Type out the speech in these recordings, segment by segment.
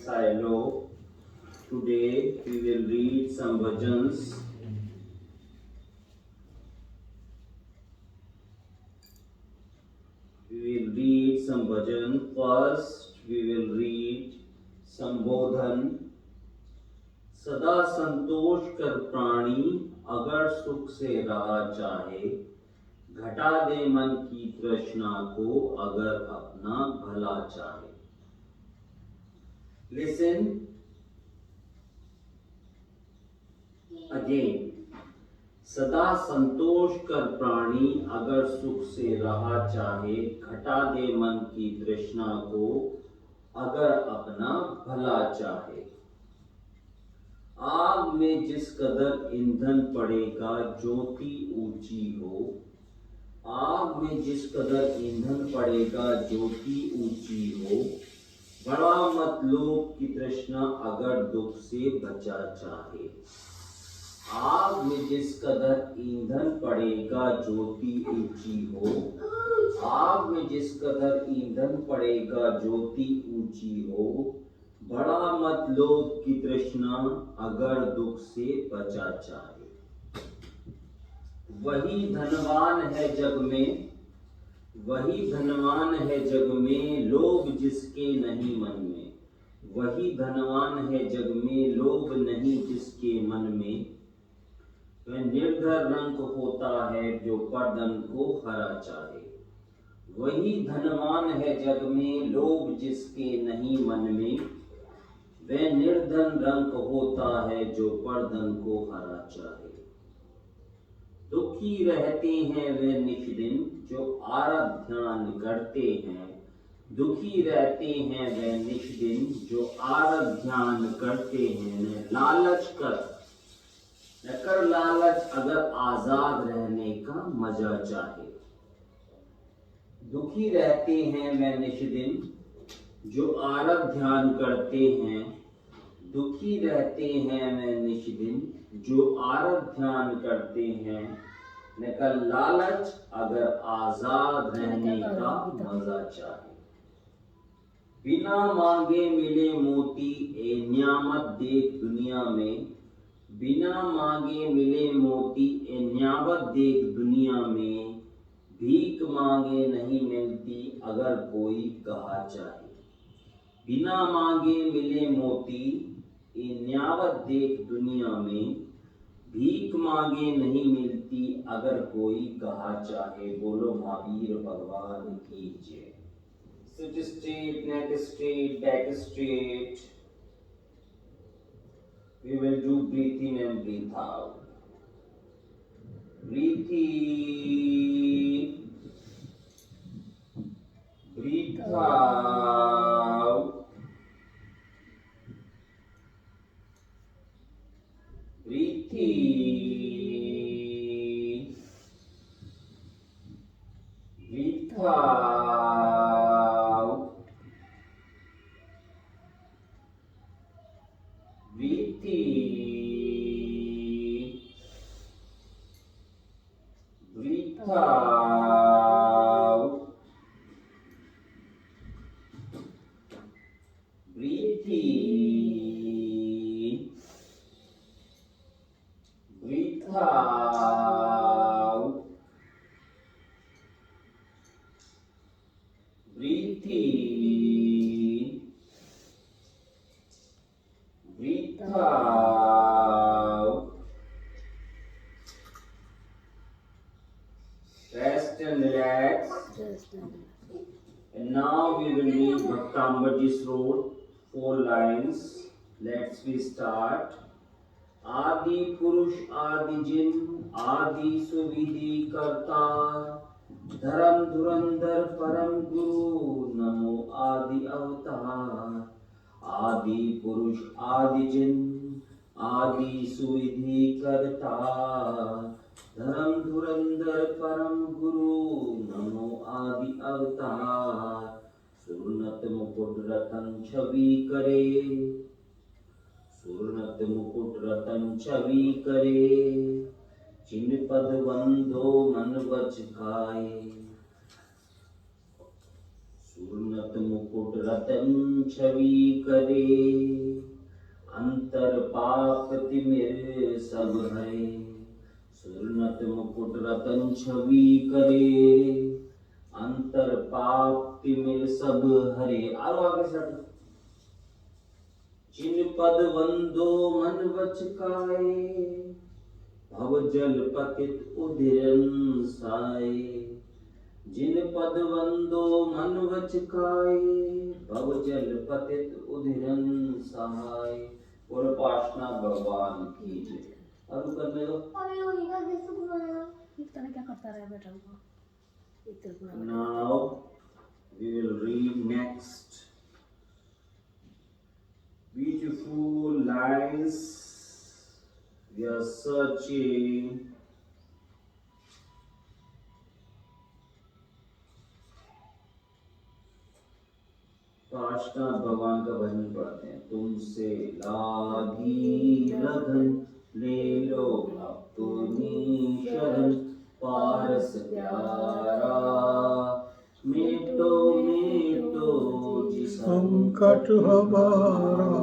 Silo. Today we will read some bhajans. First, we will read संबोधन. सदा संतोष कर प्राणी, अगर सुख से रहा चाहे, घटा दे मन की तृष्णा को, अगर अपना भला चाहे. Listen again. सदा संतोष कर प्राणी, अगर सुख से रहा चाहे, घटा दे मन की तृष्णा को, अगर अपना भला चाहे. आग में जिस कदर ईंधन पड़ेगा, ज्योति ऊंची हो. आग में जिस कदर ईंधन पड़ेगा, ज्योति ऊंची हो. बड़ा मत लोभ की तृष्णा, अगर दुख से बचा चाहे. आग में जिस कदर ईंधन पड़ेगा, ज्योति ऊंची हो. आग में जिस कदर ईंधन पड़ेगा, ज्योति ऊंची हो. बड़ा मत लोभ की तृष्णा, अगर दुख से बचा चाहे. वही धनवान है जग में, वही धनवान है जग में, लोभ जिसके नहीं मन में. वही धनवान है जग में, लोभ नहीं जिसके मन में. वह निर्धर रंग होता है, जो परधन को हरा चाहे. वही धनवान है जग में, लोभ जिसके नहीं मन में. वह निर्धन रंग होता है, जो परधन को हरा चाहे. दुखी रहते हैं वे निश दिन, जो आराध्यान करते हैं. दुखी रहते हैं वे निश दिन, जो आराध्यान करते हैं. न लालच कर लालच, अगर आजाद रहने का मजा चाहे. दुखी रहते हैं वे निश दिन, जो आराध्यान करते हैं. दुखी रहते हैं वे निश दिन, जो आराध्यान करते हैं. न कर लालच, अगर आजाद रहने का मजा चाहे. बिना मांगे मिले मोती, ए न्यामत देख दुनिया में. बिना मांगे मिले मोती, ए न्यामत देख दुनिया में. भीख मांगे नहीं मिलती, अगर कोई कहा चाहे. बिना मांगे मिले मोती, ए न्यामत देख दुनिया में. भीख मांगे नहीं मिलती, अगर कोई कहा चाहे. बोलो महावीर भगवान की जय. Sit straight, neck straight, back straight. We will do breathe in and breathe out. Breathe in, breathe out. Breathe in, breathe out. Breathe in, breathe out. Breathe in, breathe out. Breathe in, breathe out. Rest and relax. And now we will read Bhaktambaji Srot, 4 lines. Let's we start. आदि पुरुष आदि जिन, आदि सुविधि करता. धर्म धुरंधर परम गुरु, नमो आदि अवतार. आदि पुरुष आदि जिन, आदि सुविधि करता. धर्म धुरंधर परम गुरु, नमो आदि अवतार. सुरनत मुकुट रतन छवि करे. सुरनत मुकुट रतन छवि करे. चिन पद बंधो मन बच खाए. सुरनत मुकुट मुकुट रतन छवि करे, अंतर पाप तिमिर सब हरे। सुरनत मुकुट रतन छवि करे, अंतर पाप तिमिर सब हरे। आरो आगे से जिन पद वंदो मन बचकाए, भव जल पतित उदिरन साए। जिन पद वंदो मन बचकाए, भव जल पतित उदिरन सहाय। बोलो पार्श्वनाथ भगवान की जय। अब करने दो। क्या करता रहा बेटा को? Now we will read next beautiful lines. We are searching Parshvanath भगवान का भजन पढ़ते हैं। तुमसे लागी लगन, ले लो अपनी शरण, पारस प्यारा। मेटो मेटो जी संकट हमारा,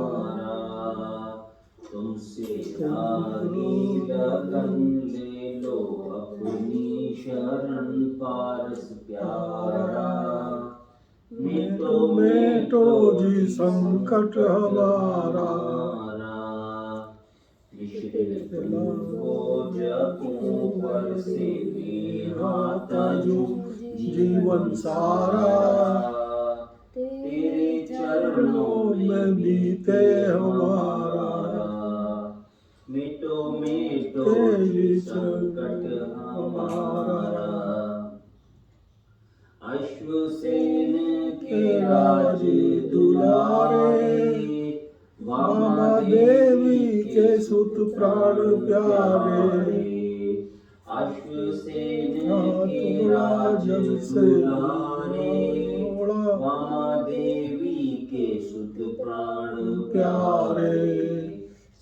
तुमसे लागी लगन, ले लो अपनी शरण, पारस प्यारा। मेटो मेटो जी संकट हमारा, मिश्रित को जपूं पर से नेहा तजूं जीवन सारा। तेरे चरणों में बीते हमारा, मेटो मेटो जी संकट हमारा। अश्वसेन के राज दुलारे, वामा देवी के सुत प्राण प्यारे। अश्वसेन के राज दुलारे, वामा देवी के सुत प्राण प्यारे।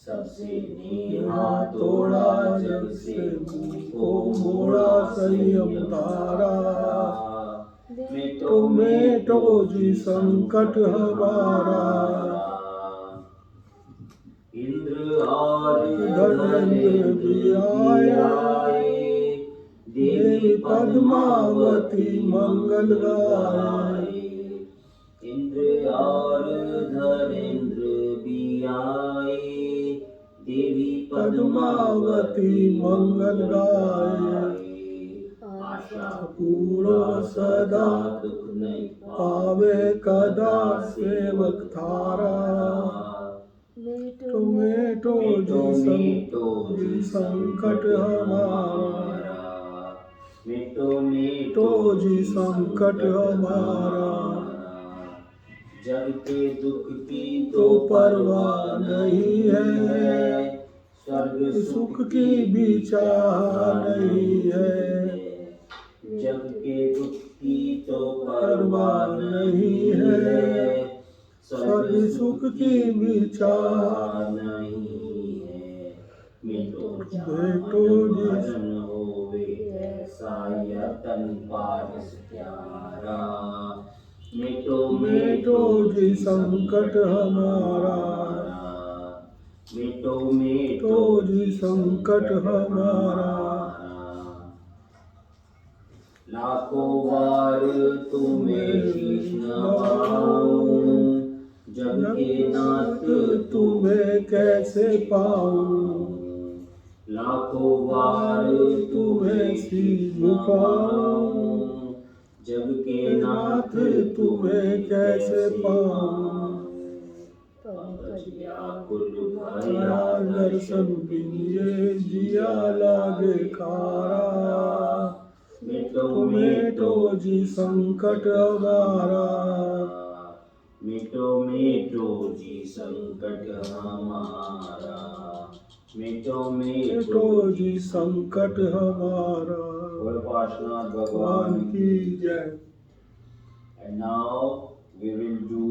सबसे नेहा तोड़ा, जग से मुँह को मोड़ा, संयम तारा। मेटो मेटो जी संकट हमारा। इंद्र और धनेंद्र भी आए, देवी पद्मावती मंगल गाए। इंद्र और धनेंद्र भी आए, देवी पद्मावती मंगल गाए। आशा पूरो सदा, दुख नहीं पावे कदा, सेवक थारा। मेटो मेटो जी संकट हमारा, मेटो मेटो जी संकट हमारा। जग के दुख की तो परवाह नहीं है, स्वर्ग सुख की भी चाह नहीं है। जग के दुख की तो परवाह नहीं है, स्वर्ग सुख की भी चाह नहीं है। मेटो बेटो भजन होवे, ऐसा यतन पारस प्यारा। मेटो मेटो जी संकट हमारा, मेटो मेटो जी संकट हमारा। लाखों बार तुम्हें शीश नवाऊं, जग के नाथ तुम्हें कैसे पाऊं। लाखों बार तुम्हें शीश झुकाऊं, जग के नाथ तुम्हें कैसे पाऊं। व्याकुल भया दर्शन बिनिए, जिया लागे खारा। मेटो मेटो जी संकट हमारा, मेटो मेटो जी संकट हमारा। मेटो मेटो जी संकट हमारा। बोलो पार्श्वनाथ भगवान की जय। And now we will do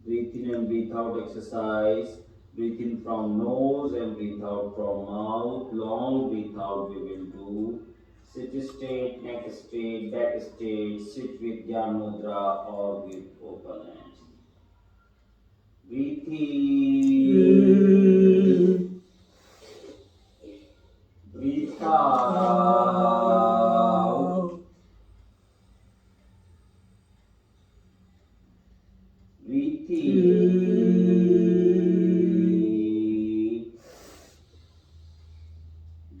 breathe in and breathe out exercise. Breathe in from nose and breathe out from mouth. Long breathe out we will do. Sit straight, neck straight, back straight. Sit with Dhyan Mudra or with open hands. Breathe in. Breathe out. Breathe in.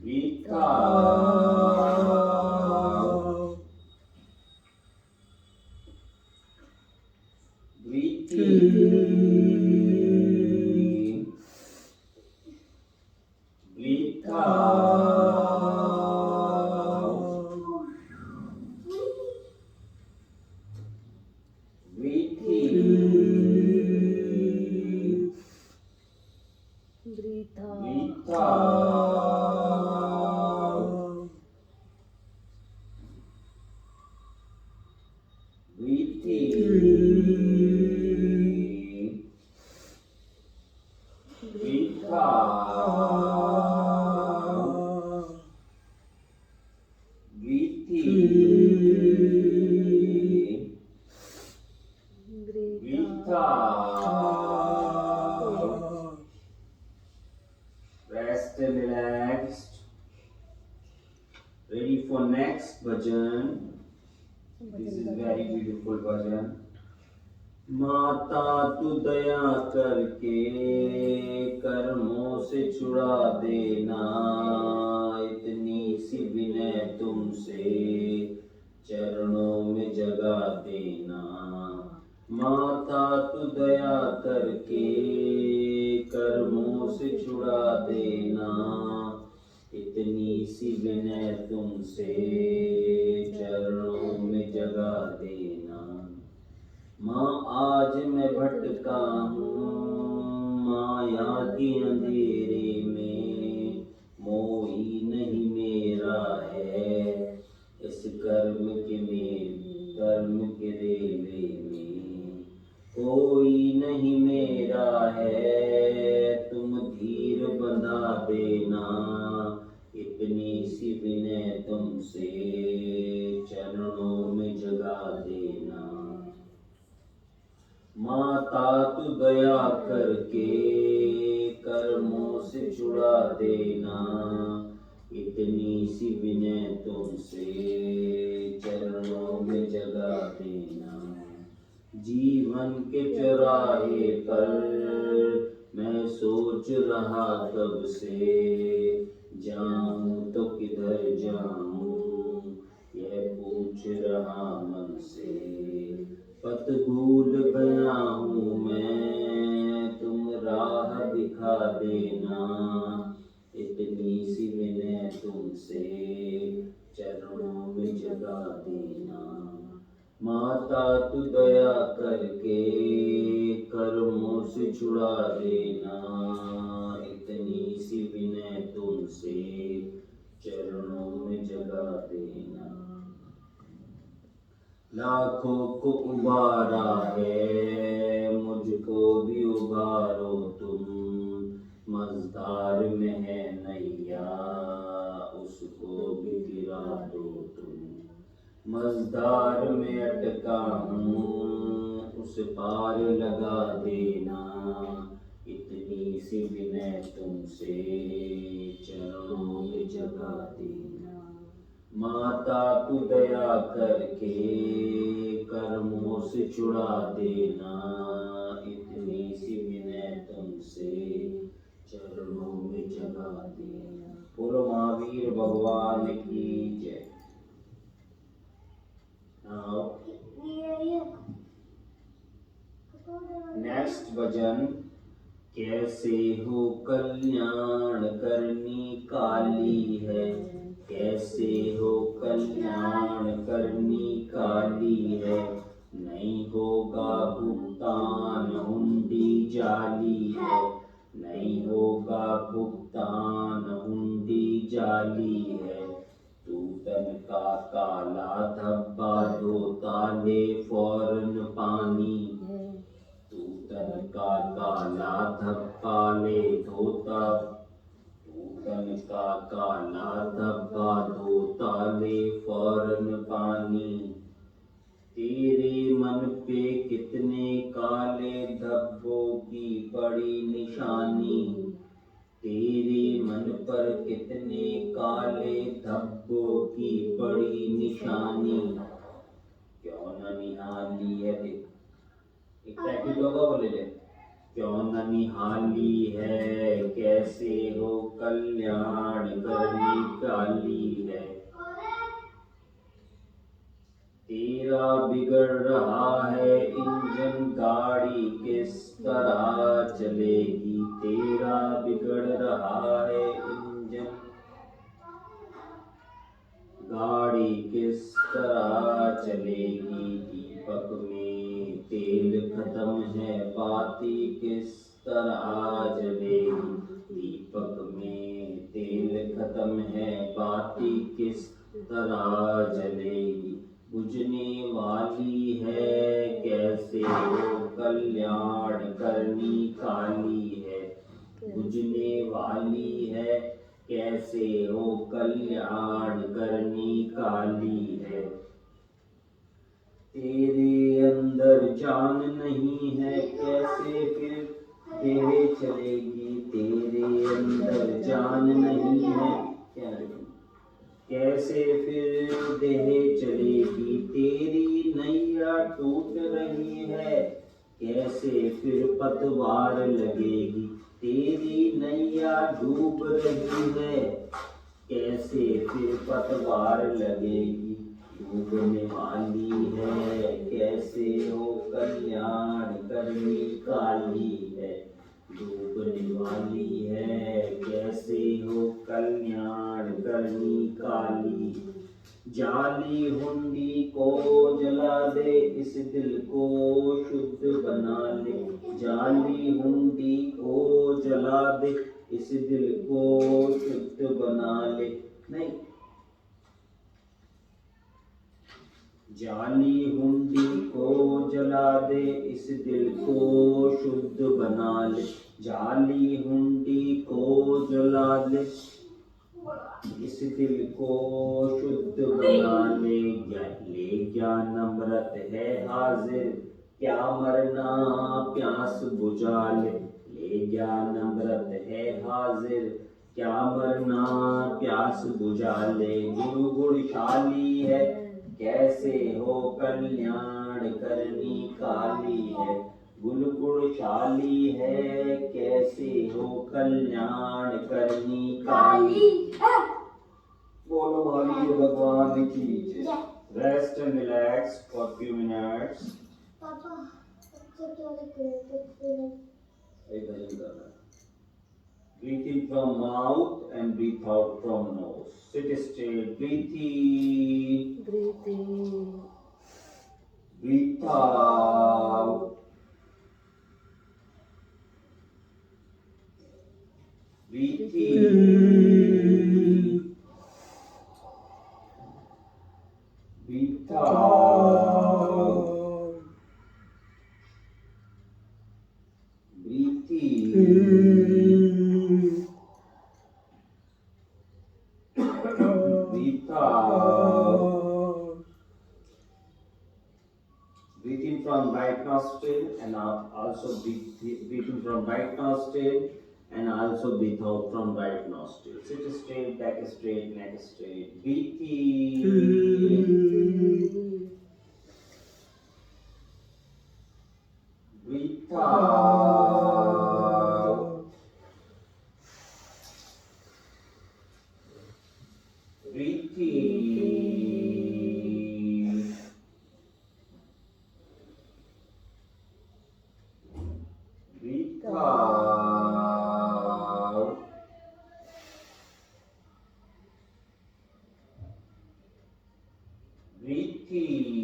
Breathe out. Breathe in. Breathe out. Breathe in. Breathe out. Breathe out. Breathe in. Breathe out. Breathe in. Breathe out. Rest and relaxed. Ready for next bhajan. This is very beautiful bhajan. माता तू दया करके कर्मों से छुड़ा देना, इतनी सी विनय तुमसे चरणों में जगा देना। माता तू दया करके कर्मों से छुड़ा देना, इतनी सी विनय तुमसे चरणों में जगा देना। माँ आज मैं भटका हूँ माया के अंधेरे में, मोही नहीं मेरा है इस कर्म के रेले में। कोई नहीं मेरा है तुम धीर बंधा देना, इतनी सी विनय तुमसे चरणों में जगा देना। माता तू दया करके कर्मों से छुड़ा देना, इतनी सी विनय तुमसे चरणों में जगा देना। जीवन के चौराहे पर मैं सोच रहा कब से, जाऊं तो किधर जाऊं यह पूछ रहा मन से। पथ भूल गया हूँ मैं तुम राह दिखा देना, इतनी सी विनय तुमसे चरणों में जगा देना। माता तू दया करके कर्मों से छुड़ा देना, इतनी सी विनय तुमसे चरणों में जगा देना। लाखों को उबारा है मुझको भी उबारो तुम, मझधार में है नैया उसको भी गिरा दो तुम। मझधार में अटका हूँ उस पार लगा देना, इतनी सी विनय तुमसे चरणों में जगा देना। माता तू दया करके कर्मों से छुड़ा देना, इतनी सी विनय तुमसे चरणों में जगा देना। बोलो महावीर भगवान की जय। नेक्स्ट भजन। कैसे हो कल्याण करनी काली है, कैसे हो कल्याण करनी काली है। नहीं होगा भुगतान हुंडी जाली है, नहीं होगा भुगतान हुंडी जाली है। तू तन का काला धब्बा धोता ले फौरन पानी, तू तन का काला धब्बा ले धोता, तू तन का काला धब्बा दो ताले फौरन पानी। तेरे मन पे कितने काले धब्बों की पड़ी निशानी। तेरे मन पर कितने काले धब्बों की पड़ी निशानी। क्यों न निहाली है देख, एक पैकेट होगा वो ले ले। क्यों न निहाली है कैसे हो कल्याण करने काली है। तेरा बिगड़ रहा है इंजन गाड़ी किस तरह चलेगी। तेरा बिगड़ रहा है इंजन गाड़ी किस तरह चलेगी। दीपक में तेल खत्म है बाती किस तरह जलेगी। दीपक में तेल खत्म है बाती किस तरह जलेगी। बुझने वाली है कैसे हो कल्याण करनी काली है। बुझने वाली है कैसे हो कल्याण करनी काली है। तेरे अंदर जान नहीं है कैसे फिर देह चलेगी। तेरे अंदर जान नहीं है कैसे फिर देह चलेगी। तेरी नैया टूट रही है कैसे फिर पतवार लगेगी। तेरी नैया डूब रही है कैसे फिर पतवार लगेगी। डूबने वाली है कैसे हो कल्याण करनी काली है। डूबने वाली है कैसे हो कल्याण करनी काली। जाली हुंडी को जला दे इस दिल को शुद्ध बना ले। जाली हुंडी को जला दे इस दिल को शुद्ध बना ले। नहीं, जाली हुंडी को जला दे इस दिल को शुद्ध बना ले। जाली हुंडी को जला दे इस दिल को शुद्ध बना ले। ले ज्ञान अमृत है हाजिर क्या मरना प्यास बुझा ले। ले ज्ञान अमृत है हाजिर क्या मरना प्यास बुझा ले। गुरु गुणशाली है कैसे हो कल्याण करनी काली है। गुरु गुणशाली है कैसे हो कल्याण करनी काली। बोलो हरि भगवान की जय। Rest and relax for few minutes। पापा एक भजन करना। Breathe in from mouth and breathe out from nose. Sit straight. Breathe in. Breathe in. Breathe out. Breathe in. Breathe out. Breathe in. Breathe out. Breathe in from right nostril and also breathe in from right nostril and also breathe out from right nostril. Sit straight, back straight, neck straight. Breathe in. Breathe out. Breathe in. Breathe out. Breathe in.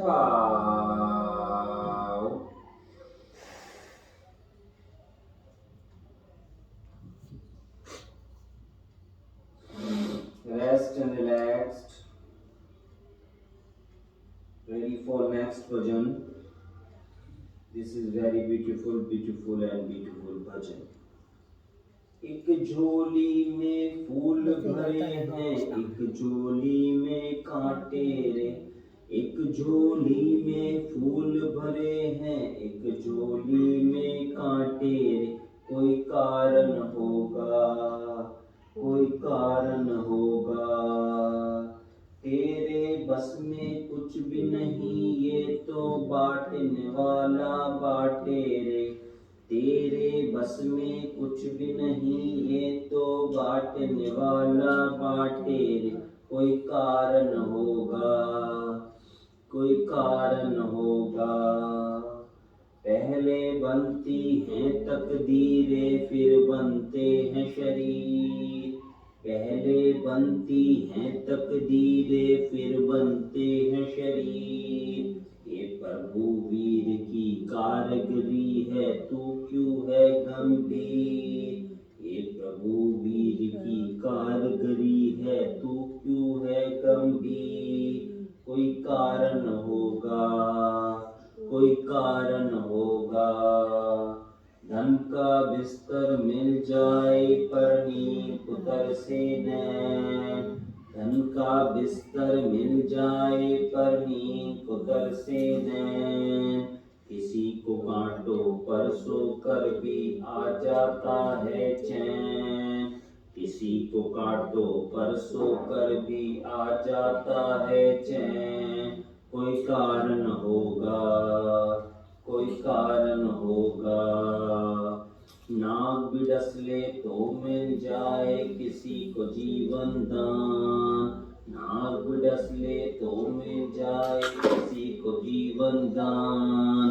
breathe out, rest and relaxed, ready for next bhajan. This is very beautiful, beautiful and beautiful bhajan. एक झोली में फूल भरे हैं, एक झोली में कांटे रे। एक झोली में फूल भरे हैं, एक झोली में कांटे रे। कोई कारण होगा, कोई कारण होगा। तेरे बस में कुछ भी नहीं, ये तो बांटने वाला बांटे रे। तेरे बस में कुछ भी नहीं, ये तो बांटने वाला बांटे रे। कोई कारण होगा, कोई कारण होगा। पहले बनती हैं तकदीरें, फिर बनते हैं शरीर। पहले बनती हैं तकदीरें, फिर बनते हैं शरीर। ये प्रभु वीर की कारगरी है, तू क्यों है गंभीर। ये प्रभु वीर की कारगरी है, तू क्यों है गंभीर। कोई कारण होगा, कोई कारण होगा। धन का बिस्तर मिल जाए पर नींद उतर से नैन। धन का बिस्तर मिल जाए पर नींद उतर से नैन। किसी को कांटो पर सोकर भी आ जाता है चैन। किसी को कांटो पर सोकर भी आ जाता है चैन। कोई कारण होगा, कोई कारण होगा। नाग भी डस ले तो मिल जाए किसी को जीवन दान। नाग भी डस ले तो मिल जाए किसी को जीवन दान।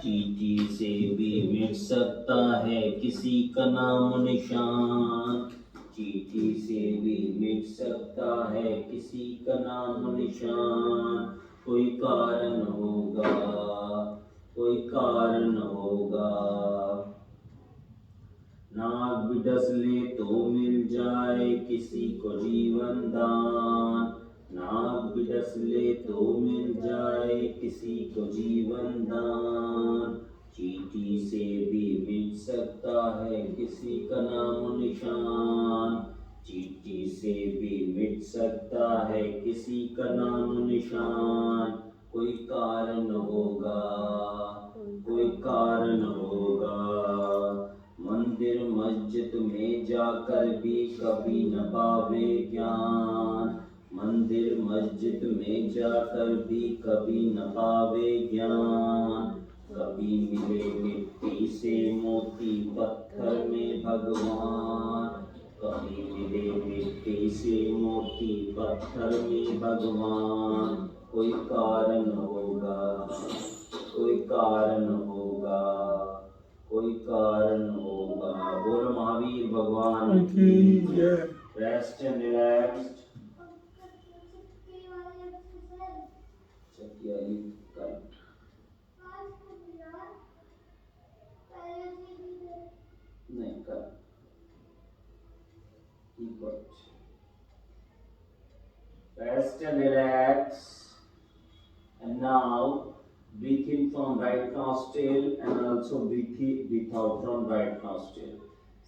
चींटी से भी मिट सकता है किसी का नाम निशान। चींटी से भी मिट सकता है किसी का नाम निशान। कोई कारण होगा, कोई कारण होगा। नाग भी डस ले तो मिल जाए किसी को जीवन दान। नाग भी डस ले तो मिल जाए किसी को जीवन दान। चींटी से भी मिट सकता है किसी का नाम निशान। चींटी से भी मिट सकता है किसी का नाम निशान। कोई कारण होगा, कोई कारण होगा। मंदिर मस्जिद में जाकर भी कभी न पावे ज्ञान। मंदिर मस्जिद में जाकर भी कभी न पावे ज्ञान। कभी मिले मिट्टी से मोती पत्थर में भगवान। कभी मिले मिट्टी से मोती पत्थर में भगवान। कोई कारण होगा, कोई कारण होगा, कोई कारण होगा। बोल महावीर भगवान की जय। Rest and relaxed. नहीं कर, rest and relax. And now breathe in from right nostril and also breathe out from right nostril.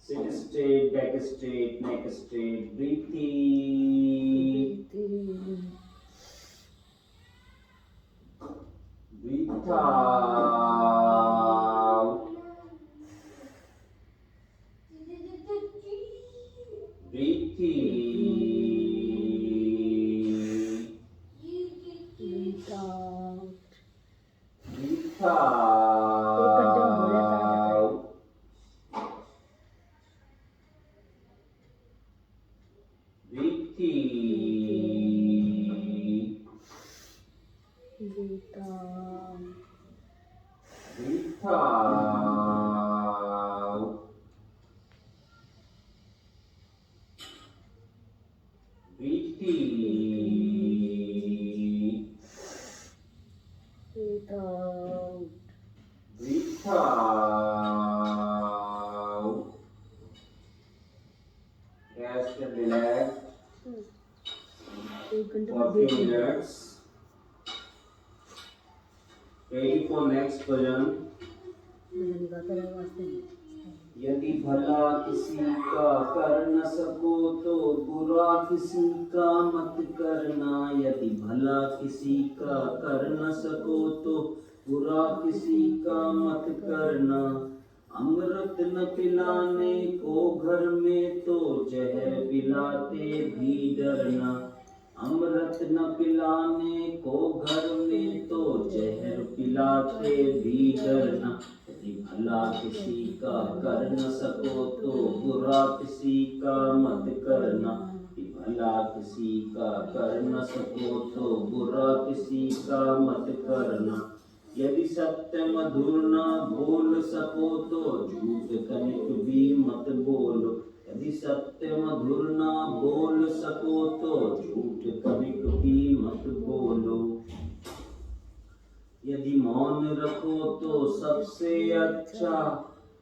Sit straight, back straight, neck straight. Breathe in. Breathe out. Breathe in. Breathe out. Breathe out. Breathe in. Breathe out. Breathe out. Breathe in. एक घंटे for में few देख लेंगे। minutes. Ready for next भजन। भजन गाता रहे वास्ते में। यदि भला किसी का कर न सको तो बुरा किसी का मत करना। यदि भला किसी का कर न सको तो बुरा किसी का मत करना। अमृत न पिलाने को घर में तो जहर पिलाते भी डरना। अमृत न पिलाने को घर में तो जहर पिलाते भी डरना। यदि भला किसी का कर न सको तो बुरा किसी का मत करना। यदि भला किसी का कर न सको तो बुरा किसी का मत करना। यदि सत्य मधुर न बोल सको तो झूठ कनिक भी मत बोलो। यदि सत्य मधुर न बोल सको तो झूठ कनिक भी मत बोलो। यदि मौन रखो तो सबसे अच्छा,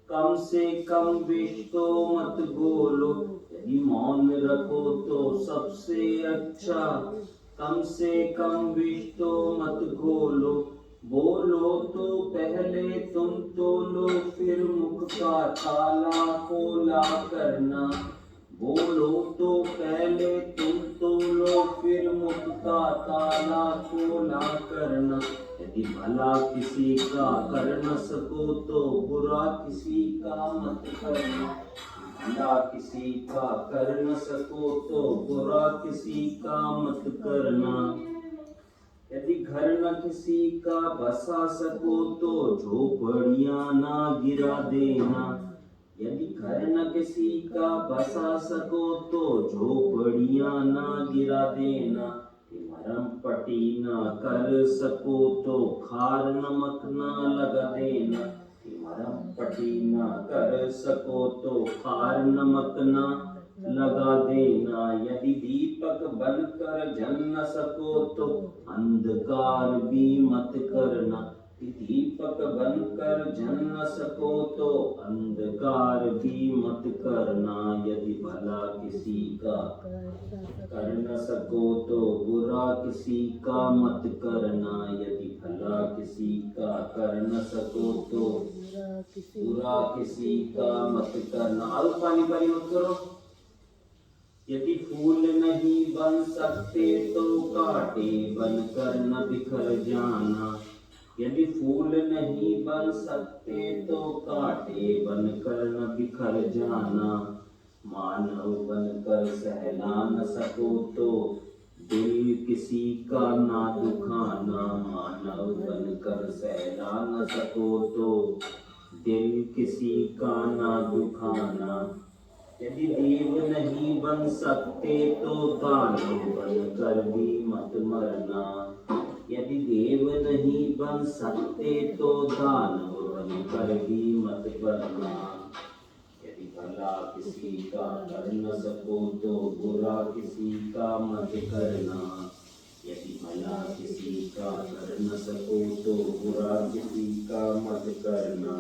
कम से कम विष तो मत बोलो। यदि मौन रखो तो सबसे अच्छा, कम से कम विष तो मत बोलो। बोलो तो पहले तुम तोलो फिर मुख का ताला खोला करना। बोलो तो पहले तुम तोलो फिर मुख का ताला खोला करना। यदि भला किसी का कर न सको तो बुरा किसी का मत करना। भला किसी का कर न सको तो बुरा किसी का मत करना। यदि घर न किसी का बसा सको तो झोपड़ियां ना गिरा देना। यदि घर न किसी का बसा सको तो झोपड़ियां ना गिरा देना। मरम पटी न कर सको तो खार नमक न लगा देना। मरम पटी न कर सको तो खार नमक न लगा देना। यदि दीपक बनकर जल न सको तो अंधकार भी मत करना। दीपक बनकर जल न सको तो अंधकार भी मत करना। यदि भला किसी का कर न सको तो बुरा किसी का मत करना। यदि भला किसी का कर न सको तो बुरा किसी का मत करना। और पानी पानी मत करो। यदि फूल नहीं बन सकते तो कांटे बनकर न बिखर जाना। यदि फूल नहीं बन सकते तो कांटे बनकर न बिखर जाना। मानव बनकर सहला न सको तो दिल किसी का ना दुखाना। मानव बनकर सहला न सको तो दिल किसी का ना दुखाना। यदि देव नहीं बन सकते तो दानव बनकर भी मत मरना। यदि देव नहीं बन सकते तो दानव बनकर भी मत मरना। यदि भला किसी का कर न सको तो बुरा किसी का मत करना। यदि भला किसी का कर न सको तो बुरा किसी का मत करना।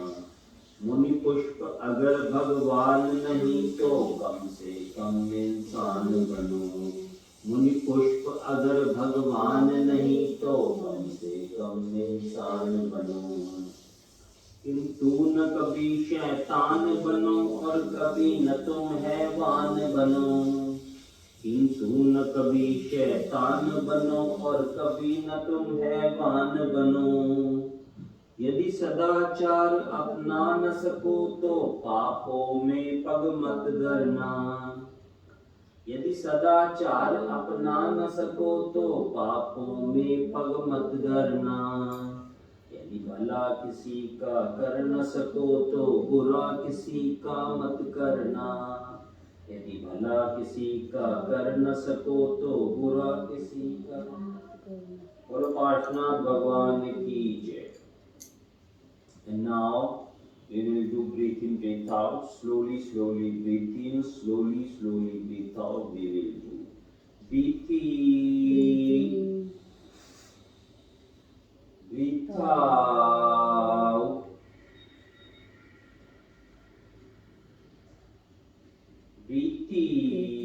मुनि पुष्प अगर भगवान नहीं तो कम से कम इंसान बनो। मुनि पुष्प अगर भगवान नहीं तो कम से कम इंसान बनो। किंतु न कभी शैतान बनो और कभी न तुम हैवान बनो। किंतु न कभी शैतान बनो और कभी न तुम हैवान बनो। यदि सदाचार अपना न सको तो पापों में पग मत धरना। यदि सदाचार अपना न सको तो पापों में पग मत धरना। यदि भला किसी का कर न सको तो बुरा किसी का मत करना। यदि भला किसी का कर न सको तो बुरा किसी का। बोलो पार्श्वनाथ भगवान की जय। And now we will do breathe in, breathe out. Slowly, slowly breathe in. Slowly, slowly breathe out. We will do. Breathe in. Breathe out. Breathe in.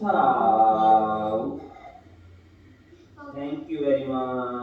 Thou. Thank you very much.